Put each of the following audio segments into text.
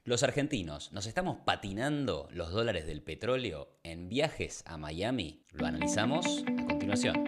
Los argentinos, ¿nos estamos patinando los dólares del petróleo en viajes a Miami? Lo analizamos a continuación.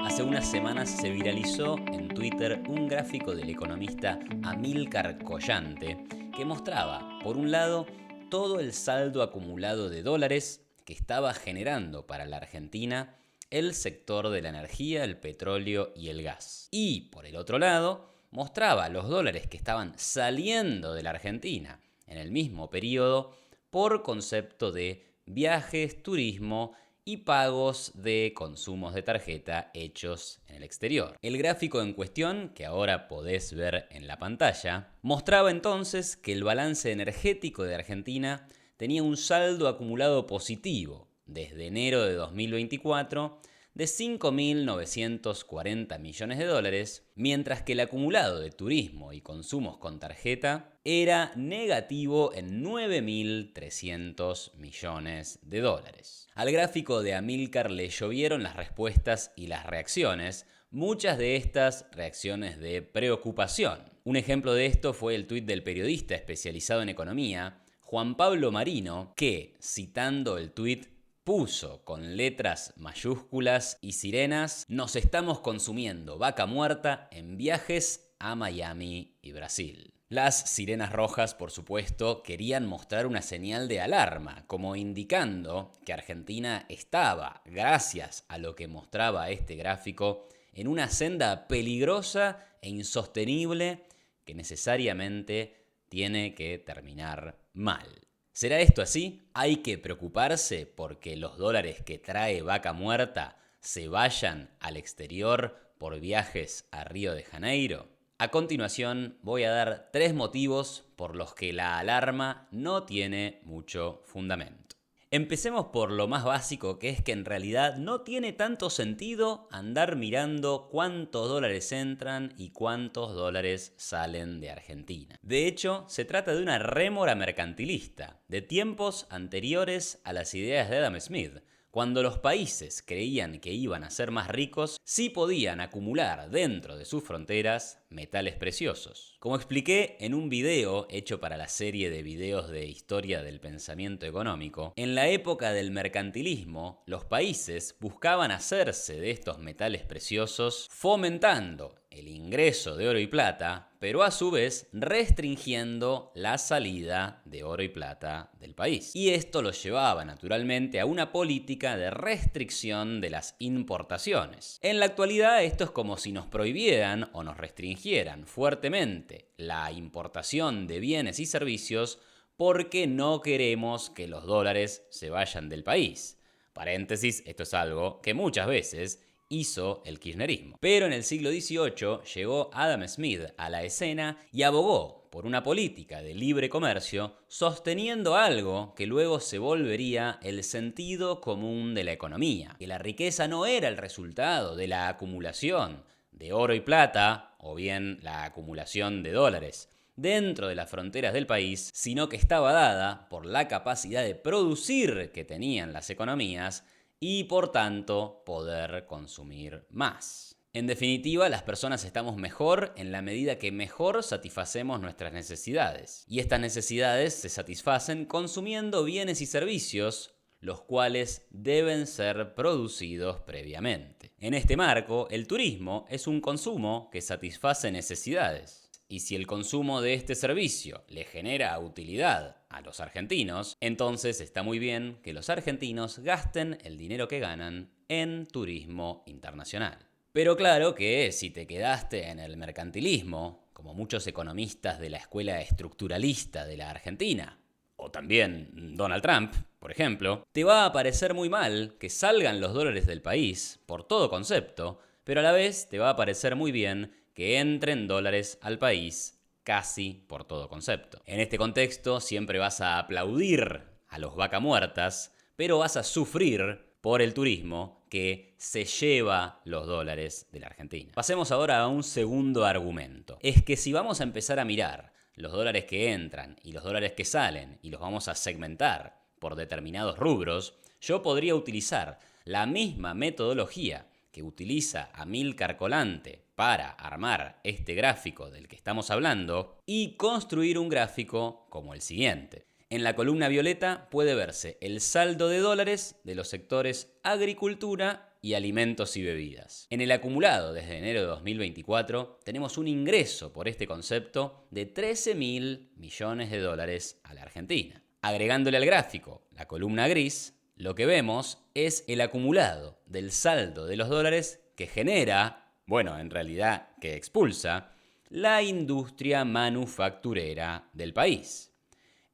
Hace unas semanas se viralizó en Twitter un gráfico del economista Amílcar Collante que mostraba, por un lado, todo el saldo acumulado de dólares que estaba generando para la Argentina el sector de la energía, el petróleo y el gas. Y, por el otro lado, mostraba los dólares que estaban saliendo de la Argentina en el mismo periodo por concepto de viajes, turismo y pagos de consumos de tarjeta hechos en el exterior. El gráfico en cuestión, que ahora podés ver en la pantalla, mostraba entonces que el balance energético de Argentina tenía un saldo acumulado positivo desde enero de 2024 de 5.940 millones de dólares, mientras que el acumulado de turismo y consumos con tarjeta era negativo en 9.300 millones de dólares. Al gráfico de Amílcar le llovieron las respuestas y las reacciones, muchas de estas reacciones de preocupación. Un ejemplo de esto fue el tuit del periodista especializado en economía, Juan Pablo Marino, que, citando el tuit, puso con letras mayúsculas y sirenas: nos estamos consumiendo vaca muerta en viajes a Miami y Brasil. Las sirenas rojas, por supuesto, querían mostrar una señal de alarma, como indicando que Argentina estaba, gracias a lo que mostraba este gráfico, en una senda peligrosa e insostenible que necesariamente tiene que terminar mal. ¿Será esto así? ¿Hay que preocuparse porque los dólares que trae vaca muerta se vayan al exterior por viajes a Río de Janeiro? A continuación voy a dar 3 motivos por los que la alarma no tiene mucho fundamento. Empecemos por lo más básico, que es que en realidad no tiene tanto sentido andar mirando cuántos dólares entran y cuántos dólares salen de Argentina. De hecho, se trata de una rémora mercantilista, de tiempos anteriores a las ideas de Adam Smith. Cuando los países creían que iban a ser más ricos, sí podían acumular dentro de sus fronteras metales preciosos. Como expliqué en un video hecho para la serie de videos de historia del pensamiento económico, en la época del mercantilismo, los países buscaban hacerse de estos metales preciosos fomentando el ingreso de oro y plata, pero a su vez restringiendo la salida de oro y plata del país. Y esto los llevaba naturalmente a una política de restricción de las importaciones. En la actualidad esto es como si nos prohibieran o nos restringieran fuertemente la importación de bienes y servicios porque no queremos que los dólares se vayan del país. Paréntesis, esto es algo que muchas veces hizo el kirchnerismo. Pero en el siglo XVIII llegó Adam Smith a la escena y abogó por una política de libre comercio, sosteniendo algo que luego se volvería el sentido común de la economía, que la riqueza no era el resultado de la acumulación de oro y plata, o bien la acumulación de dólares dentro de las fronteras del país, sino que estaba dada por la capacidad de producir que tenían las economías y por tanto poder consumir más. En definitiva, las personas estamos mejor en la medida que mejor satisfacemos nuestras necesidades. Y estas necesidades se satisfacen consumiendo bienes y servicios, los cuales deben ser producidos previamente. En este marco, el turismo es un consumo que satisface necesidades. Y si el consumo de este servicio le genera utilidad a los argentinos, entonces está muy bien que los argentinos gasten el dinero que ganan en turismo internacional. Pero claro que si te quedaste en el mercantilismo, como muchos economistas de la escuela estructuralista de la Argentina, o también Donald Trump, por ejemplo, te va a parecer muy mal que salgan los dólares del país por todo concepto, pero a la vez te va a parecer muy bien que entren dólares al país casi por todo concepto. En este contexto siempre vas a aplaudir a los vaca muertas, pero vas a sufrir por el turismo que se lleva los dólares de la Argentina. Pasemos ahora a un segundo argumento. Es que si vamos a empezar a mirar los dólares que entran y los dólares que salen y los vamos a segmentar por determinados rubros, yo podría utilizar la misma metodología que utiliza Amílcar Colante para armar este gráfico del que estamos hablando y construir un gráfico como el siguiente. En la columna violeta puede verse el saldo de dólares de los sectores agricultura y alimentos y bebidas. En el acumulado desde enero de 2024 tenemos un ingreso por este concepto de 13.000 millones de dólares a la Argentina. Agregándole al gráfico la columna gris, lo que vemos es el acumulado del saldo de los dólares que genera, en realidad que expulsa, la industria manufacturera del país.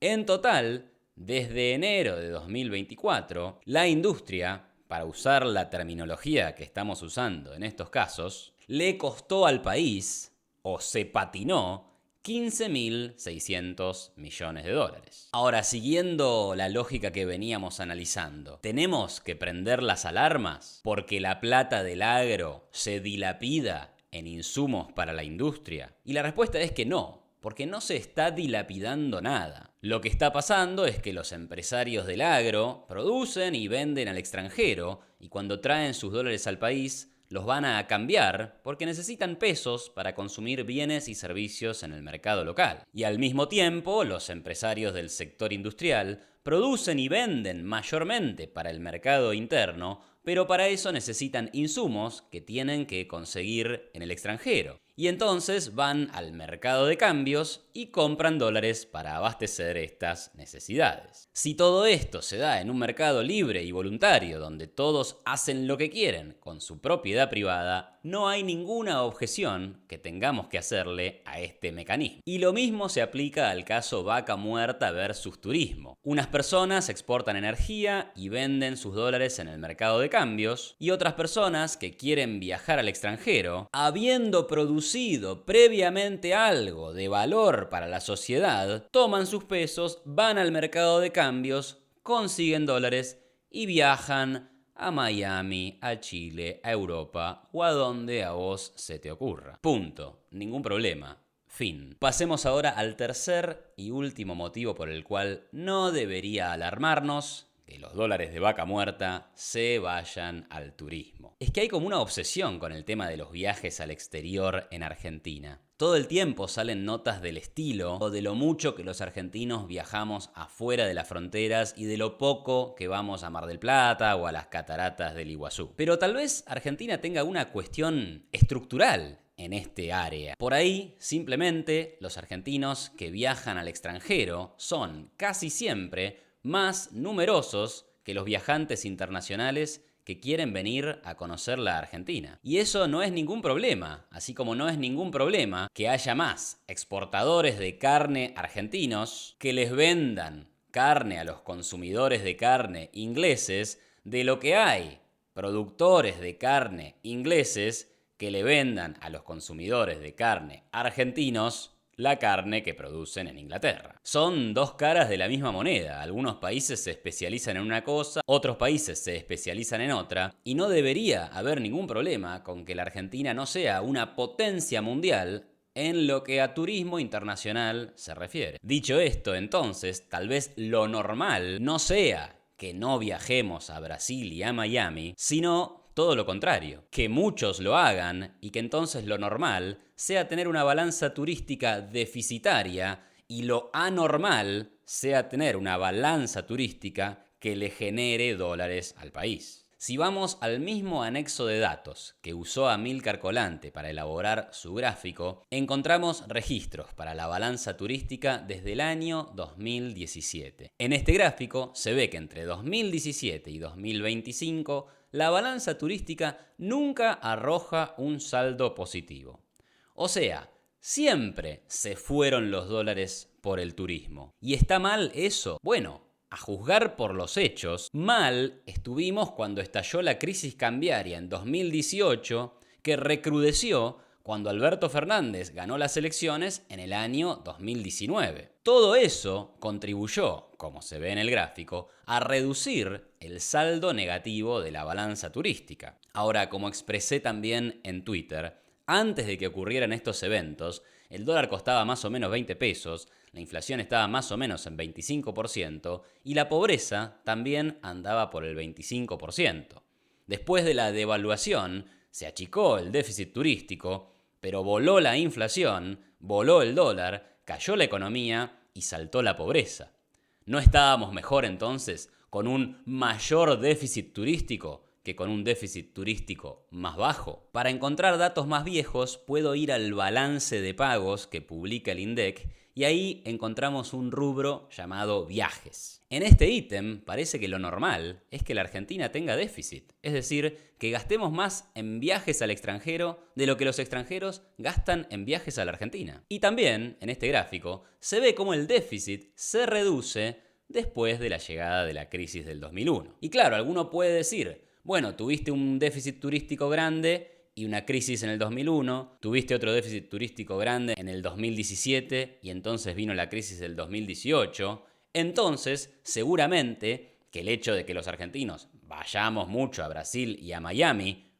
En total, desde enero de 2024, la industria, para usar la terminología que estamos usando en estos casos, le costó al país, o se patinó, 15.600 millones de dólares. Ahora, siguiendo la lógica que veníamos analizando, ¿tenemos que prender las alarmas porque la plata del agro se dilapida en insumos para la industria? Y la respuesta es que no, porque no se está dilapidando nada. Lo que está pasando es que los empresarios del agro producen y venden al extranjero y cuando traen sus dólares al país, los van a cambiar porque necesitan pesos para consumir bienes y servicios en el mercado local. Y al mismo tiempo, los empresarios del sector industrial producen y venden mayormente para el mercado interno, pero para eso necesitan insumos que tienen que conseguir en el extranjero. Y entonces van al mercado de cambios y compran dólares para abastecer estas necesidades. Si todo esto se da en un mercado libre y voluntario donde todos hacen lo que quieren con su propiedad privada, no hay ninguna objeción que tengamos que hacerle a este mecanismo. Y lo mismo se aplica al caso vaca muerta versus turismo. Unas personas exportan energía y venden sus dólares en el mercado de cambios y otras personas que quieren viajar al extranjero, habiendo producido previamente algo de valor para la sociedad, toman sus pesos, van al mercado de cambios, consiguen dólares y viajan a Miami, a Chile, a Europa o a donde a vos se te ocurra. Punto. Ningún problema. Fin. Pasemos ahora al tercer y último motivo por el cual no debería alarmarnos que los dólares de vaca muerta se vayan al turismo. Es que hay como una obsesión con el tema de los viajes al exterior en Argentina. Todo el tiempo salen notas del estilo o de lo mucho que los argentinos viajamos afuera de las fronteras y de lo poco que vamos a Mar del Plata o a las cataratas del Iguazú. Pero tal vez Argentina tenga una cuestión estructural en este área. Por ahí, simplemente, los argentinos que viajan al extranjero son casi siempre más numerosos que los viajantes internacionales que quieren venir a conocer la Argentina. Y eso no es ningún problema, así como no es ningún problema que haya más exportadores de carne argentinos que les vendan carne a los consumidores de carne ingleses de lo que hay productores de carne ingleses que le vendan a los consumidores de carne argentinos la carne que producen en Inglaterra. Son dos caras de la misma moneda. Algunos países se especializan en una cosa, otros países se especializan en otra, y no debería haber ningún problema con que la Argentina no sea una potencia mundial en lo que a turismo internacional se refiere. Dicho esto, entonces, tal vez lo normal no sea que no viajemos a Brasil y a Miami, sino todo lo contrario, que muchos lo hagan y que entonces lo normal sea tener una balanza turística deficitaria y lo anormal sea tener una balanza turística que le genere dólares al país. Si vamos al mismo anexo de datos que usó Amílcar Colante para elaborar su gráfico, encontramos registros para la balanza turística desde el año 2017. En este gráfico se ve que entre 2017 y 2025 la balanza turística nunca arroja un saldo positivo. O sea, siempre se fueron los dólares por el turismo. ¿Y está mal eso? Bueno, a juzgar por los hechos, mal estuvimos cuando estalló la crisis cambiaria en 2018, que recrudeció cuando Alberto Fernández ganó las elecciones en el año 2019. Todo eso contribuyó, como se ve en el gráfico, a reducir el saldo negativo de la balanza turística. Ahora, como expresé también en Twitter, antes de que ocurrieran estos eventos, el dólar costaba más o menos 20 pesos, la inflación estaba más o menos en 25% y la pobreza también andaba por el 25%. Después de la devaluación, se achicó el déficit turístico, pero voló la inflación, voló el dólar, cayó la economía y saltó la pobreza. ¿No estábamos mejor entonces con un mayor déficit turístico que con un déficit turístico más bajo? Para encontrar datos más viejos puedo ir al balance de pagos que publica el INDEC y ahí encontramos un rubro llamado viajes. En este ítem parece que lo normal es que la Argentina tenga déficit, es decir, que gastemos más en viajes al extranjero de lo que los extranjeros gastan en viajes a la Argentina. Y también, en este gráfico, se ve cómo el déficit se reduce después de la llegada de la crisis del 2001. Y claro, alguno puede decir, bueno, tuviste un déficit turístico grande y una crisis en el 2001, tuviste otro déficit turístico grande en el 2017 y entonces vino la crisis del 2018. Entonces, seguramente que el hecho de que los argentinos vayamos mucho a Brasil y a Miami,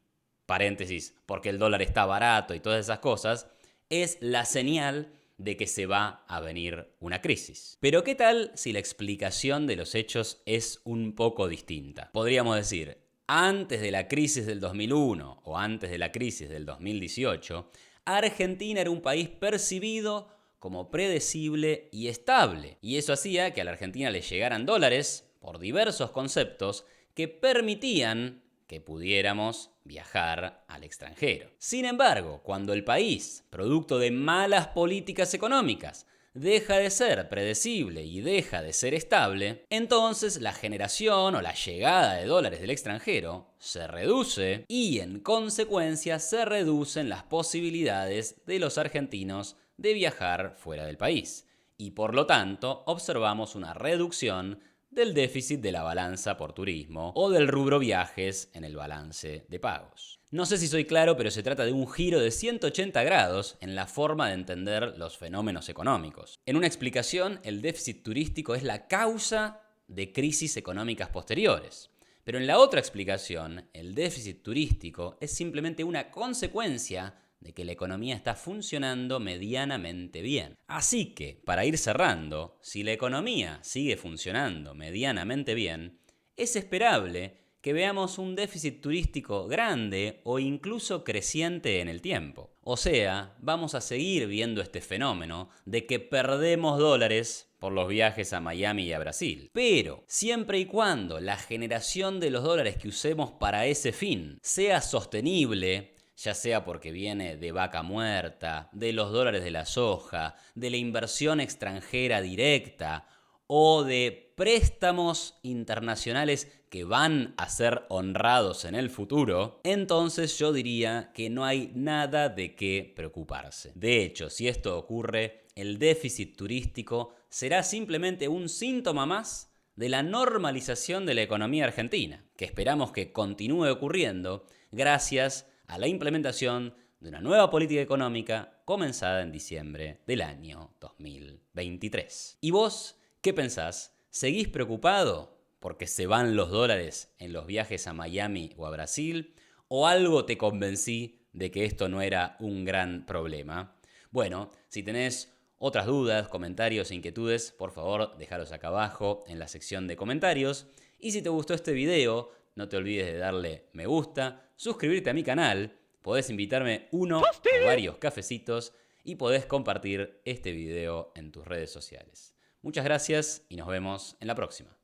paréntesis, porque el dólar está barato y todas esas cosas, es la señal de que se va a venir una crisis. Pero ¿qué tal si la explicación de los hechos es un poco distinta? Podríamos decir, antes de la crisis del 2001 o antes de la crisis del 2018, Argentina era un país percibido como predecible y estable. Y eso hacía que a la Argentina le llegaran dólares por diversos conceptos que permitían que pudiéramos viajar al extranjero. Sin embargo, cuando el país, producto de malas políticas económicas, deja de ser predecible y deja de ser estable, entonces la generación o la llegada de dólares del extranjero se reduce y en consecuencia se reducen las posibilidades de los argentinos de viajar fuera del país. Y por lo tanto observamos una reducción del déficit de la balanza por turismo o del rubro viajes en el balance de pagos. No sé si soy claro, pero se trata de un giro de 180 grados en la forma de entender los fenómenos económicos. En una explicación, el déficit turístico es la causa de crisis económicas posteriores. Pero en la otra explicación, el déficit turístico es simplemente una consecuencia de que la economía está funcionando medianamente bien. Así que, para ir cerrando, si la economía sigue funcionando medianamente bien, es esperable que veamos un déficit turístico grande o incluso creciente en el tiempo. O sea, vamos a seguir viendo este fenómeno de que perdemos dólares por los viajes a Miami y a Brasil. Pero, siempre y cuando la generación de los dólares que usemos para ese fin sea sostenible, ya sea porque viene de vaca muerta, de los dólares de la soja, de la inversión extranjera directa o de préstamos internacionales que van a ser honrados en el futuro, entonces yo diría que no hay nada de qué preocuparse. De hecho, si esto ocurre, el déficit turístico será simplemente un síntoma más de la normalización de la economía argentina, que esperamos que continúe ocurriendo gracias a la implementación de una nueva política económica comenzada en diciembre del año 2023. ¿Y vos qué pensás? ¿Seguís preocupado porque se van los dólares en los viajes a Miami o a Brasil? ¿O algo te convencí de que esto no era un gran problema? Bueno, si tenés otras dudas, comentarios e inquietudes, por favor, déjalos acá abajo en la sección de comentarios. Y si te gustó este video, no te olvides de darle me gusta, suscribirte a mi canal, podés invitarme uno o varios cafecitos y podés compartir este video en tus redes sociales. Muchas gracias y nos vemos en la próxima.